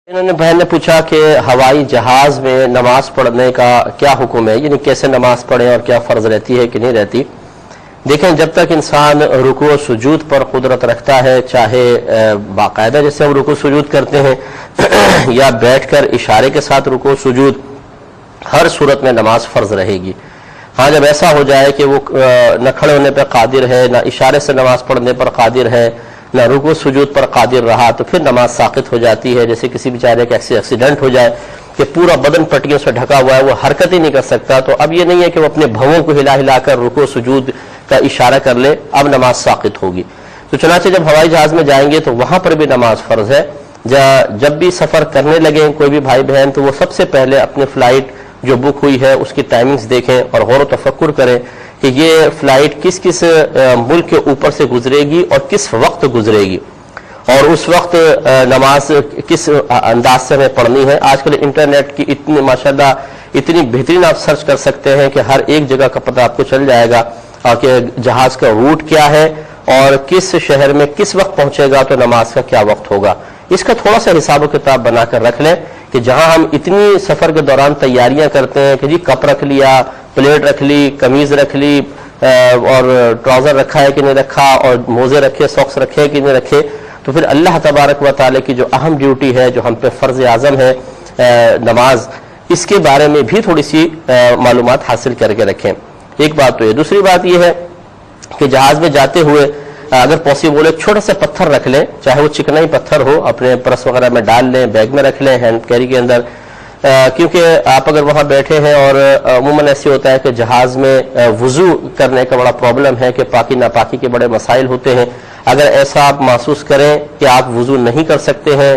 इन्होंने बहन ने पूछा कि हवाई जहाज में नमाज पढ़ने का क्या हुक्म है, यानी कैसे नमाज पढ़ें और क्या फ़र्ज रहती है कि नहीं रहती। देखें, जब तक इंसान रुकू और सुजूद पर कुदरत रखता है, चाहे बाकायदा जैसे हम रुकू सुजूद करते हैं या बैठकर इशारे के साथ रुकू सुजूद, हर सूरत में नमाज फ़र्ज रहेगी। हाँ, जब ऐसा हो जाए कि वो न खड़े होने पर कादिर है, न इशारे से नमाज पढ़ने पर कादिर है, न रुकू सुजूद पर कादिर रहा, तो फिर नमाज साक़ित हो जाती है। जैसे किसी बेचारे का एक्सीडेंट हो जाए कि पूरा बदन पट्टियों से ढका हुआ है, वो हरकत ही नहीं कर सकता, तो अब ये नहीं है कि वो अपने भवों को हिला हिला कर रुकू सुजूद का इशारा कर ले, अब नमाज साक़ित होगी। तो चुनांचे जब हवाई जहाज़ में जाएंगे तो वहाँ पर भी नमाज फ़र्ज है। जब भी सफ़र करने लगे कोई भी भाई बहन, तो वो सबसे पहले अपनी फ़्लाइट जो बुक हुई है उसकी टाइमिंग्स देखें और गौर तफक्कुर करें कि ये फ़्लाइट किस किस मुल्क के ऊपर से गुजरेगी और किस वक्त गुजरेगी, और उस वक्त नमाज किस अंदाज से हमें पढ़नी है। आजकल इंटरनेट की इतनी माशाल्लाह इतनी बेहतरीन आप सर्च कर सकते हैं कि हर एक जगह का पता आपको चल जाएगा कि जहाज़ का रूट क्या है और किस शहर में किस वक्त पहुंचेगा, तो नमाज का क्या वक्त होगा। इसका थोड़ा सा हिसाब किताब बनाकर रख लें कि जहां हम इतनी सफ़र के दौरान तैयारियां करते हैं कि जी कप रख लिया, प्लेट रख ली, कमीज़ रख ली और ट्राउज़र रखा है कि नहीं रखा, और मोज़े रखे, सॉक्स रखे कि नहीं रखे, तो फिर अल्लाह तबारक व तआला की जो अहम ड्यूटी है, जो हम पे फ़र्ज़ आज़म है नमाज, इसके बारे में भी थोड़ी सी मालूमात हासिल करके रखें। एक बात तो ये। दूसरी बात यह है कि जहाज़ में जाते हुए अगर पॉसिबल है छोटा सा पत्थर रख लें, चाहे वो चिकना ही पत्थर हो, अपने पर्स वगैरह में डाल लें, बैग में रख लें, हैंड कैरी के अंदर, क्योंकि आप अगर वहाँ बैठे हैं और अमूमन ऐसे होता है कि जहाज़ में वुज़ू करने का बड़ा प्रॉब्लम है कि पाकी नापाकी के बड़े मसाइल होते हैं। अगर ऐसा आप महसूस करें कि आप वुज़ू नहीं कर सकते हैं,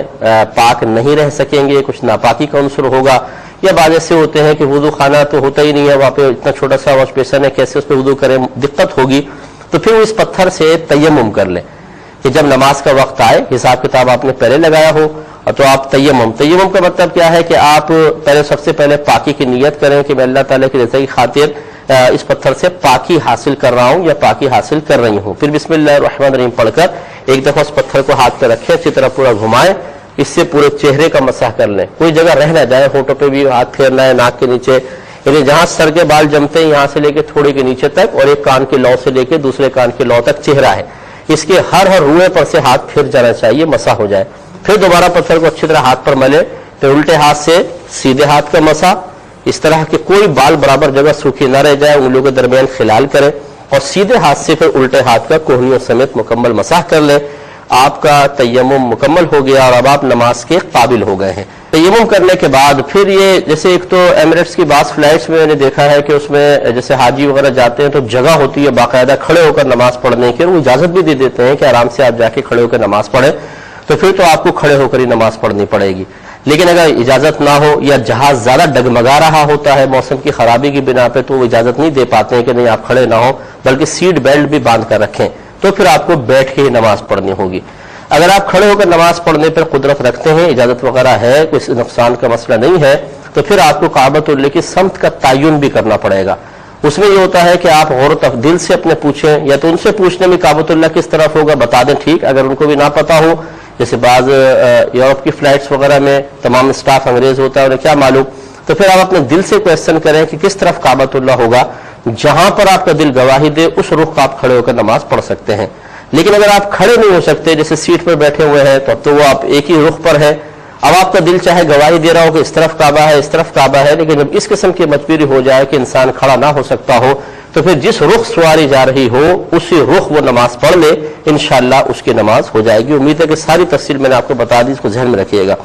पाक नहीं रह सकेंगे, कुछ नापाकी का अंसुर होगा, या बाद ऐसे होते हैं कि वुज़ू खाना तो होता ही नहीं है, वहाँ पे इतना छोटा सा वॉश बेसिन है, कैसे उस पर वुज़ू करें, दिक्कत होगी, तो फिर इस पत्थर से तयम्मुम कर लें कि जब नमाज का वक्त आए, हिसाब किताब आपने पहले लगाया हो, तो आप तयम्मुम का मतलब क्या है कि आप पहले सबसे पहले पाकी की नियत करें कि मैं अल्लाह ताला की रज़ा की खातिर इस पत्थर से पाकी हासिल कर रहा हूँ या पाकी हासिल कर रही हूँ। फिर बिस्मिल्लाहिर रहमानिर रहीम पढ़कर एक दफ़ा उस पत्थर को हाथ पे रखें, अच्छी तरह पूरा घुमाएं, इससे पूरे चेहरे का मसाह कर लें, कोई जगह रह ना जाए, होठों पे भी हाथ फेरना है, नाक के नीचे, यानी जहां सर के बाल जमते हैं यहाँ से लेके थोड़े के नीचे तक, और एक कान के लौ से लेके दूसरे कान के लौ तक चेहरा है, इसके हर रुए पर से हाथ फिर जाना चाहिए, मसा हो जाए। फिर दोबारा पत्थर को अच्छी तरह हाथ पर मले, फिर उल्टे हाथ से सीधे हाथ का मसा, इस तरह के कोई बाल बराबर जगह सूखी न रह जाए, उंगलियों के दरमियान खिलाल करें, और सीधे हाथ से फिर उल्टे हाथ का कोहनियों समेत मुकम्मल मसाह कर ले। आपका तयम्मुम मुकम्मल हो गया और अब आप नमाज के काबिल हो गए हैं। तयम्मुम करने के बाद फिर ये, जैसे एक तो एमिरेट्स की बास फ्लाइट्स में मैंने देखा है कि उसमें जैसे हाजी वगैरह जाते हैं तो जगह होती है बाकायदा खड़े होकर नमाज पढ़ने की, और वो इजाजत भी दे देते हैं कि आराम से आप जाके खड़े होकर नमाज पढ़ें, तो फिर तो आपको खड़े होकर ही नमाज पढ़नी पड़ेगी। लेकिन अगर इजाजत ना हो या जहाज ज्यादा डगमगा रहा होता है मौसम की खराबी की बिना पे, तो वो इजाजत नहीं दे पाते हैं कि नहीं आप खड़े ना हो, बल्कि सीट बेल्ट भी बांध कर रखें, तो फिर आपको बैठ के ही नमाज पढ़नी होगी। अगर आप खड़े होकर नमाज पढ़ने पर कुदरत रखते हैं, इजाजत वगैरह है, कोई नुकसान का मसला नहीं है, तो फिर आपको काबतुल्लाह की समत का तयन भी करना पड़ेगा। उसमें ये होता है कि आप गौर दिल से अपने पूछें, या तो उनसे पूछने में काबतुल्लाह किस तरफ होगा बता दें, ठीक, अगर उनको भी ना पता हो, जैसे बाज यूरोप की फ्लाइट्स वगैरह में तमाम स्टाफ अंग्रेज होता है, उन्हें क्या मालूम, तो फिर आप अपने दिल से क्वेश्चन करें कि किस तरफ काबतुल्लाह होगा, जहां पर आपका दिल गवाही दे उस रुख का आप खड़े होकर नमाज पढ़ सकते हैं। लेकिन अगर आप खड़े नहीं हो सकते, जैसे सीट पर बैठे हुए हैं, तो वो आप एक ही रुख पर है, अब आपका दिल चाहे गवाही दे रहा हो कि इस तरफ काबा है, इस तरफ काबा है, लेकिन जब इस किस्म की मजबूरी हो जाए कि इंसान खड़ा ना हो सकता हो, तो फिर जिस रुख सवारी जा रही हो उसी रुख वो नमाज पढ़ ले, इंशाअल्लाह उसकी नमाज हो जाएगी। उम्मीद है कि सारी तफसील मैंने आपको बता दी, इसको ध्यान में रखिएगा।